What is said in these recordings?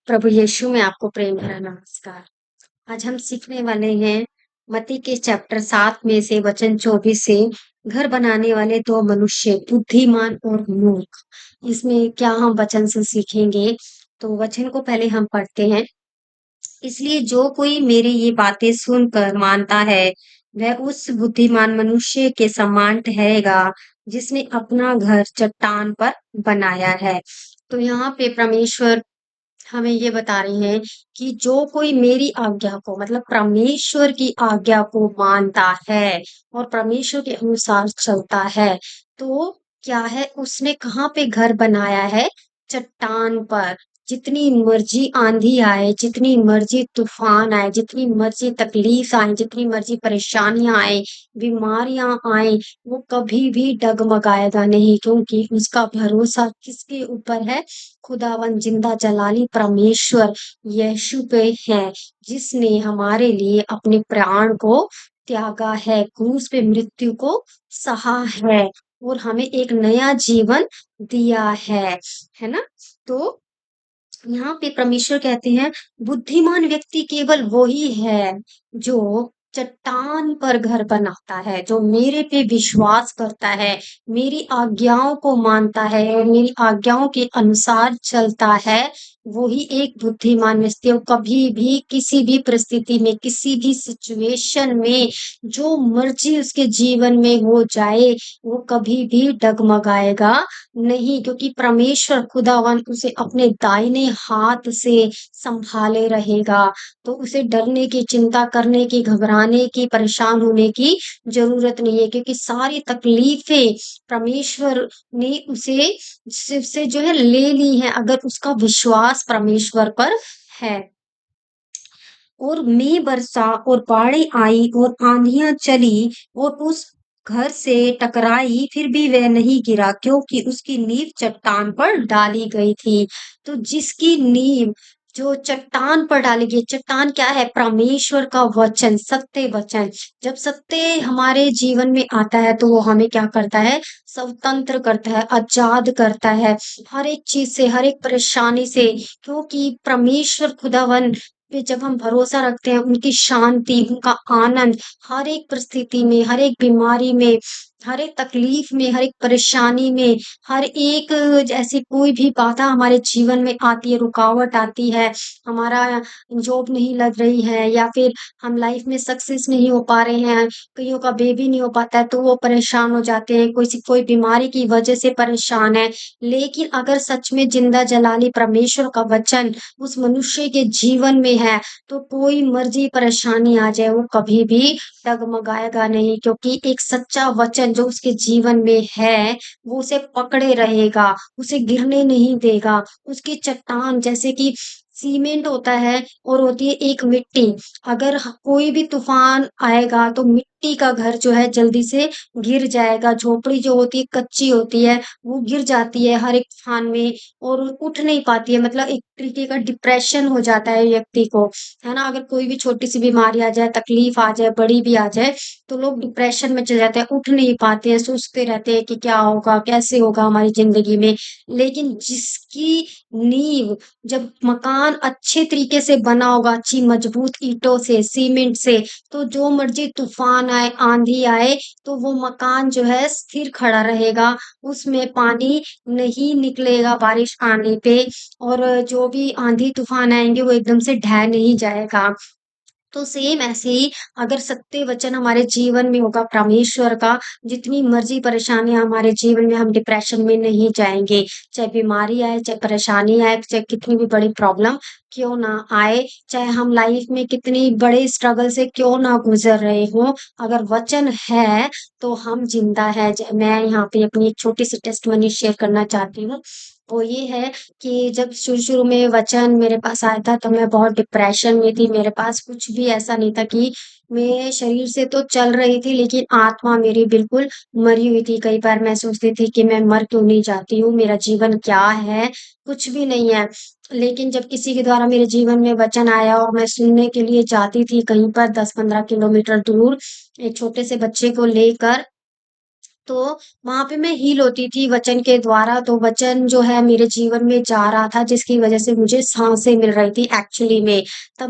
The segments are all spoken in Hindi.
प्रभु यीशु में आपको प्रेम भरा नमस्कार। आज हम सीखने वाले हैं मत्ती के चैप्टर 7 में से वचन 24 से घर बनाने वाले दो मनुष्य बुद्धिमान और मूर्ख। इसमें क्या हम वचन से सीखेंगे? तो वचन को पहले हम पढ़ते हैं। इसलिए जो कोई मेरी ये बातें सुनकर मानता है, वह उस बुद्धिमान मनुष्य के समान ठहरेगा, जिसने अपना घर चट्टान पर बनाया है। तो यहाँ पे परमेश्वर हमें ये बता रही हैं कि जो कोई मेरी आज्ञा को मतलब परमेश्वर की आज्ञा को मानता है और परमेश्वर के अनुसार चलता है, तो क्या है उसने कहाँ पे घर बनाया है? चट्टान पर। जितनी मर्जी आंधी आए, जितनी मर्जी तूफान आए, जितनी मर्जी तकलीफ आए, जितनी मर्जी परेशानियां आए, बीमारियां आए, वो कभी भी डगमगाएगा नहीं, क्योंकि उसका भरोसा किसके ऊपर है? खुदावन जिंदा जलाली परमेश्वर यीशु पे है, जिसने हमारे लिए अपने प्राण को त्यागा है, क्रूस पे मृत्यु को सहा है और हमें एक नया जीवन दिया है ना? तो यहाँ पे परमेश्वर कहते हैं बुद्धिमान व्यक्ति केवल वो ही है जो चट्टान पर घर बनाता है, जो मेरे पे विश्वास करता है, मेरी आज्ञाओं को मानता है और मेरी आज्ञाओं के अनुसार चलता है। वो ही एक बुद्धिमान व्यक्ति है। वो कभी भी किसी भी परिस्थिति में, किसी भी सिचुएशन में, जो मर्जी उसके जीवन में हो जाए, वो कभी भी डगमगाएगा नहीं, क्योंकि परमेश्वर खुदावन उसे अपने दाहिने हाथ से संभाले रहेगा। तो उसे डरने की, चिंता करने की, घबराने की, परेशान होने की जरूरत नहीं है, क्योंकि सारी तकलीफें परमेश्वर ने उसे से जो है ले ली है, अगर उसका विश्वास परमेश्वर पर है। और मेंह बरसा और बाढ़ें आई और आंधियां चली और उस घर से टकराई, फिर भी वह नहीं गिरा, क्योंकि उसकी नींव चट्टान पर डाली गई थी। तो जिसकी नींव जो चट्टान पर डाली गई, चट्टान क्या है? परमेश्वर का वचन, सत्य वचन। जब सत्य हमारे जीवन में आता है तो वो हमें क्या करता है? स्वतंत्र करता है, आजाद करता है हर एक चीज से, हर एक परेशानी से, क्योंकि परमेश्वर खुदावन पे जब हम भरोसा रखते हैं, उनकी शांति, उनका आनंद हर एक परिस्थिति में, हर एक बीमारी में, हर एक तकलीफ में, हर एक परेशानी में, हर एक जैसी कोई भी बाधा हमारे जीवन में आती है, रुकावट आती है, हमारा जॉब नहीं लग रही है या फिर हम लाइफ में सक्सेस नहीं हो पा रहे हैं, कईयों का बेबी नहीं हो पाता है, तो वो परेशान हो जाते हैं, कोई बीमारी की वजह से परेशान है। लेकिन अगर सच में जिंदा जलाली परमेश्वर का वचन उस मनुष्य के जीवन में है, तो कोई मर्जी परेशानी आ जाए, वो कभी भी डगमगाएगा नहीं, क्योंकि एक सच्चा वचन जो उसके जीवन में है, वो उसे पकड़े रहेगा, उसे गिरने नहीं देगा। उसकी चट्टान जैसे कि सीमेंट होता है और होती है एक मिट्टी। अगर कोई भी तूफान आएगा तो मिट्टी का घर जो है जल्दी से गिर जाएगा। झोपड़ी जो होती है कच्ची होती है, वो गिर जाती है हर एक तूफान में और उठ नहीं पाती है, मतलब एक तरीके का डिप्रेशन हो जाता है व्यक्ति को, है ना? अगर कोई भी छोटी सी बीमारी आ जाए, तकलीफ आ जाए, बड़ी भी आ जाए, तो लोग डिप्रेशन में चले जाते हैं, उठ नहीं पाते हैं, सोचते रहते हैं कि क्या होगा, कैसे होगा हमारी जिंदगी में। लेकिन जिसकी नींव, जब मकान अच्छे तरीके से बना होगा, अच्छी मजबूत ईंटों से, सीमेंट से, तो जो मर्जी तूफान आए, आंधी आए, तो वो मकान जो है स्थिर खड़ा रहेगा, उसमें पानी नहीं निकलेगा बारिश आने पे, और जो भी आंधी तूफान आएंगे वो एकदम से ढह नहीं जाएगा। तो सेम ऐसे ही अगर सत्य वचन हमारे जीवन में होगा परमेश्वर का, जितनी मर्जी परेशानियां हमारे जीवन में, हम डिप्रेशन में नहीं जाएंगे। चाहे बीमारी आए, चाहे परेशानी आए, चाहे कितनी भी बड़ी प्रॉब्लम क्यों ना आए, चाहे हम लाइफ में कितनी बड़े स्ट्रगल से क्यों ना गुजर रहे हो, अगर वचन है तो हम जिंदा है। मैं यहाँ पे अपनी एक छोटी सी टेस्टमनी शेयर करना चाहती हूँ। वो ये है कि जब शुरू-शुरू में वचन मेरे पास आया था, तो मैं बहुत डिप्रेशन में थी। मेरे पास कुछ भी ऐसा नहीं था कि मैं शरीर से तो चल रही थी, लेकिन आत्मा मेरी बिल्कुल मरी हुई थी। कई बार मैं सोचती थी कि मैं मर क्यों नहीं जाती हूँ, मेरा जीवन क्या है? कुछ भी नहीं है। लेकिन जब किसी के द्वारा मेरे जीवन में वचन आया और मैं सुनने के लिए जाती थी कहीं पर 10-15 किलोमीटर दूर, एक छोटे से बच्चे को लेकर, तो वहाँ पे मैं हील होती थी वचन के द्वारा, तो वचन जो है मेरे जीवन में जा रहा था जिसकी वज़ह से मुझे साँसें मिल रही थी एक्चुअली में। तब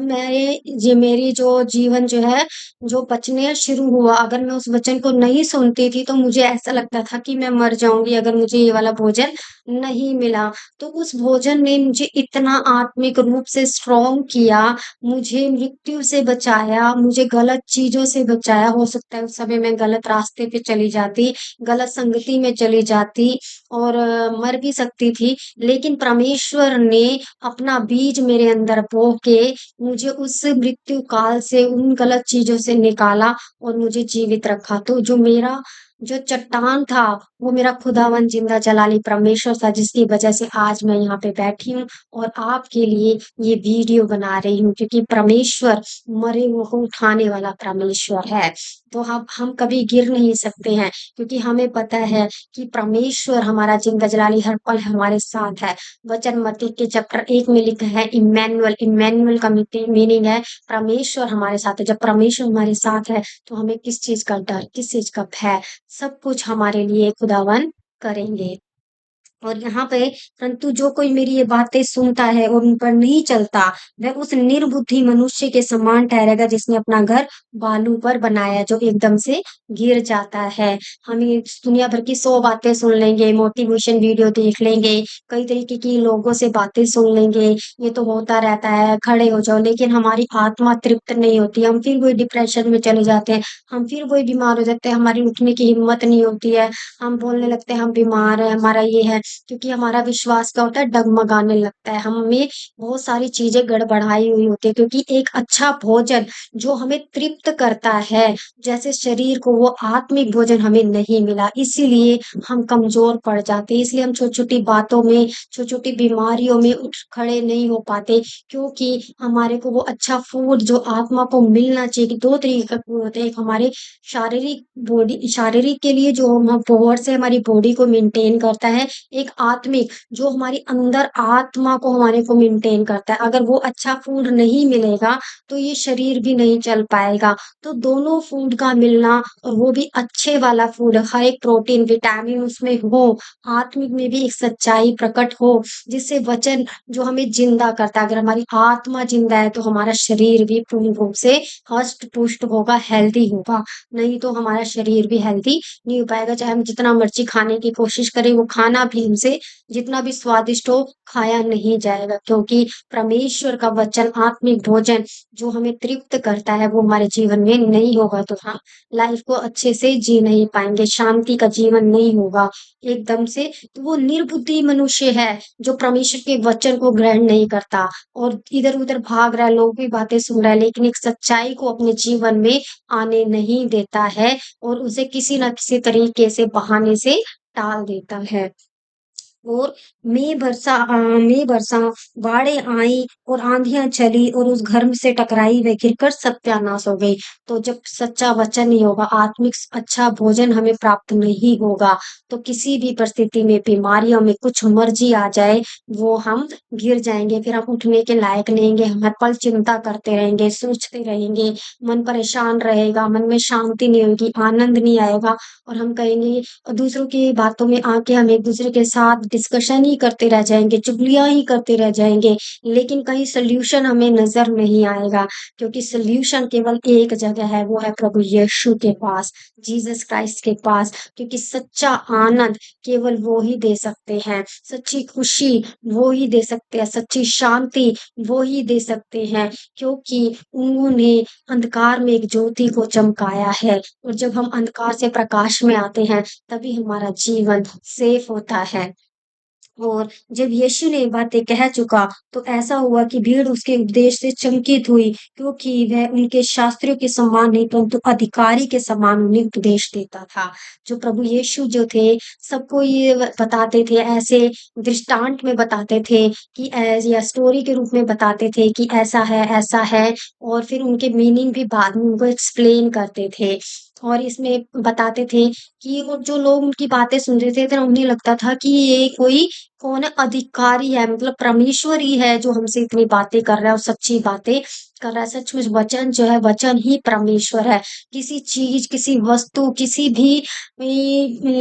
मेरी जो जीवन जो है, जो बचने शुरू हुआ, अगर मैं उस वचन को नहीं सुनती थी तो मुझे ऐसा लगता था कि मैं मर जाऊँगी अगर मुझे ये वाला भोजन नहीं मिला। तो उस भोजन ने मुझे इतना आत्मिक रूप से स्ट्रॉन्ग किया, मुझे मृत्यु से बचाया, मुझे गलत चीज़ों से बचाया। हो सकता है उस समय मैं गलत रास्ते पे चली जाती, गलत संगति में चली जाती और मर भी सकती थी। लेकिन परमेश्वर ने अपना बीज मेरे अंदर बो के मुझे उस मृत्यु काल से, उन गलत चीज़ों से निकाला और मुझे जीवित रखा। तो जो चट्टान था, वो मेरा खुदावंद जिंदा जलाली परमेश्वर था, जिसकी वजह से आज मैं यहाँ पे बैठी हूँ और आपके लिए ये वीडियो बना रही हूँ, क्योंकि परमेश्वर मरे हुओं को उठाने वाला परमेश्वर है। तो हम कभी गिर नहीं सकते हैं, क्योंकि हमें पता है कि परमेश्वर हमारा जिंदा जलाली हर पल हमारे साथ है। वचन मत्ती के चैप्टर 1 में लिखा है इम्मैनुअल। इम्मैनुअल का मीनिंग है परमेश्वर हमारे साथ है। जब परमेश्वर हमारे साथ है तो हमें किस चीज़ का डर, किस चीज़ का भय, सब कुछ हमारे लिए खुदावन करेंगे। और यहाँ पे परंतु जो कोई मेरी ये बातें सुनता है और उन पर नहीं चलता, वह उस निर्बुद्धि मनुष्य के समान ठहरेगा जिसने अपना घर बालू पर बनाया, जो एकदम से गिर जाता है। हम ये दुनिया भर की 100 बातें सुन लेंगे, मोटिवेशन वीडियो देख लेंगे, कई तरीके की लोगों से बातें सुन लेंगे, ये तो होता रहता है, खड़े हो जाओ, लेकिन हमारी आत्मा तृप्त नहीं होती, हम फिर वही डिप्रेशन में चले जाते हैं, हम फिर वही बीमार हो जाते हैं, हमारी उठने की हिम्मत नहीं होती है, हम बोलने लगते हैं हम बीमार हैं, हमारा ये है, क्योंकि हमारा विश्वास क्या होता है, डगमगाने लगता है। हमें बहुत सारी चीज़ें गड़बड़ाई हुई होती है, क्योंकि एक अच्छा भोजन जो हमें तृप्त करता है, जैसे शरीर को वो आत्मिक भोजन हमें नहीं मिला, इसीलिए हम कमज़ोर पड़ जाते हैं। इसलिए हम छोटी-छोटी बातों में, छोटी-छोटी बीमारियों में उठ खड़े नहीं हो पाते, क्योंकि हमारे को वो अच्छा फूड जो आत्मा को मिलना चाहिए, कि 2 तरीके का फूड होता है। एक हमारे शारीरिक के लिए जो हम पावर से हमारी बॉडी को मेंटेन करता है, एक आत्मिक जो हमारी अंदर आत्मा को हमारे को मेंटेन करता है। अगर वो अच्छा फूड नहीं मिलेगा तो ये शरीर भी नहीं चल पाएगा। तो दोनों फूड का मिलना, और वो भी अच्छे वाला फूड, हर एक प्रोटीन, विटामिन उसमें हो, आत्मिक में भी एक सच्चाई प्रकट हो, जिससे वचन जो हमें जिंदा करता है। अगर हमारी आत्मा जिंदा है तो हमारा शरीर भी पूर्ण रूप से हष्ट-पुष्ट होगा, हेल्दी होगा। नहीं तो हमारा शरीर भी हेल्दी नहीं हो पाएगा, चाहे हम जितना मर्ज़ी खाने की कोशिश करें, वो खाना भी हमसे जितना भी स्वादिष्ट हो, खाया नहीं जाएगा, क्योंकि परमेश्वर का वचन, आत्मिक भोजन जो हमें तृप्त करता है, वो हमारे जीवन में नहीं होगा तो हम लाइफ़ को अच्छे से जी नहीं पाएँगे, शांति का जीवन नहीं होगा एकदम से। तो वो निर्बुद्धि मनुष्य है, जो परमेश्वर के वचन को ग्रहण नहीं करता और इधर-उधर भाग रहा है, लोगों की बातें सुन रहा है, लेकिन एक सच्चाई को अपने जीवन में आने नहीं देता है और उसे किसी न किसी तरीके से, बहाने से टाल देता है। और मेंह बरसा, बाढ़ें आईं और आँधियाँ चली और उस घर से टकराई व गिरकर सत्यानाश हो गई। तो जब सच्चा वचन नहीं होगा, आत्मिक अच्छा भोजन हमें प्राप्त नहीं होगा, तो किसी भी परिस्थिति में, बीमारियों में, कुछ मर्ज़ी आ जाए, वो हम गिर जाएँगे, फिर हम उठने के लायक नहीं रहेंगे, हर पल चिंता करते रहेंगे, सोचते रहेंगे, मन परेशान रहेगा, मन में शांति नहीं होगी, आनंद नहीं आएगा और हम कहेंगे, और दूसरों की बातों में आके हम एक-दूसरे के साथ डिस्कशन ही करते रह जाएँगे, चुगलियाँ ही करते रह जाएँगे, लेकिन कहीं सॉल्यूशन हमें नज़र नहीं आएगा, क्योंकि सॉल्यूशन केवल एक जगह है, वो है प्रभु यीशु के पास, जीसस क्राइस्ट के पास, क्योंकि सच्चा आनंद केवल वो ही दे सकते हैं, सच्ची खुशी वो ही दे सकते हैं, सच्ची शांति वो ही दे सकते हैं, क्योंकि उन्होंने अंधकार में एक ज्योति को चमकाया है, और जब हम अंधकार से प्रकाश में आते हैं, तभी हमारा जीवन सेफ होता है। और जब यीशु ने ये बातें कह चुका, तो ऐसा हुआ कि भीड़ उसके उपदेश से चकित हुई, क्योंकि वह उनके शास्त्रियों के समान नहीं, परंतु अधिकारी के समान उन्हें उपदेश देता था। जो प्रभु यीशु जो थे, सबको ये बताते थे, ऐसे दृष्टांत में बताते थे कि या स्टोरी के रूप में बताते थे कि ऐसा है, और फिर उनके मीनिंग भी बाद में उनको एक्सप्लेन करते थे। और इसमें बताते थे कि वो जो लोग उनकी बातें सुन रहे थे, तो उन्हें लगता था कि ये कोई कौन है? अधिकारी है, मतलब परमेश्वर ही है जो हमसे इतनी बातें कर रहा है और सच्ची बातें कर रहा है। सचमुच वचन जो है, वचन ही परमेश्वर है। किसी चीज़, किसी वस्तु, किसी भी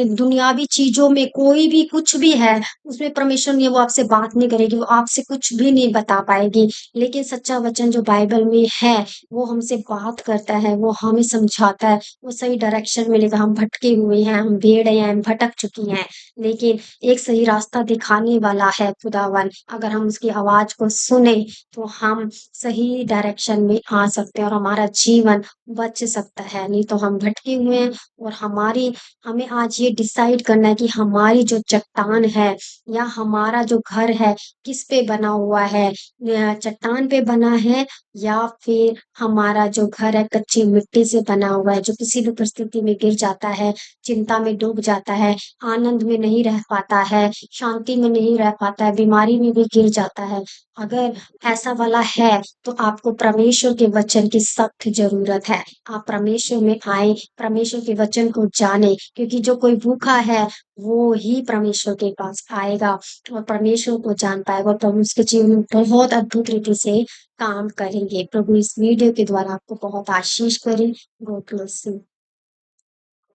दुनियावी चीज़ों में कोई भी कुछ भी है, उसमें परमेश्वर नहीं है, वो आपसे बात नहीं करेगी, वो आपसे कुछ भी नहीं बता पाएगी। लेकिन सच्चा वचन जो बाइबल में है, वो हमसे बात करता है, वो हमें समझाता है, वो सही डायरेक्शन में लेकर हम भटके हुए हैं, हम भेड़ें हैं, हम भटक चुकी हैं। लेकिन एक सही रास्ता दिखाने वाला है खुदावन। अगर हम उसकी आवाज़ को सुने, तो हम सही डायरेक्शन में आ सकते हैं और हमारा जीवन बच सकता है। नहीं तो हम भटके हुए हैं और हमें आज ये डिसाइड करना है कि हमारी जो चट्टान है या हमारा जो घर है, किस पे बना हुआ है? चट्टान पे बना है या फिर हमारा जो घर है कच्ची मिट्टी से बना हुआ है, जो किसी भी परिस्थिति में गिर जाता है, चिंता में डूब जाता है, आनंद में नहीं रह पाता है, शांति में नहीं रह पाता है, बीमारी में भी गिर जाता है। अगर ऐसा वाला है, तो आपको परमेश्वर के वचन की सख्त ज़रूरत है। आप परमेश्वर में आएँ, परमेश्वर के वचन को जानें, क्योंकि जो कोई भूखा है, वो ही परमेश्वर के पास आएगा और परमेश्वर को जान पाएगा और प्रभु उसके जीवन में बहुत अद्भुत रीति से काम करेंगे। प्रभु इस वीडियो के द्वारा आपको बहुत आशीष करे। God bless you.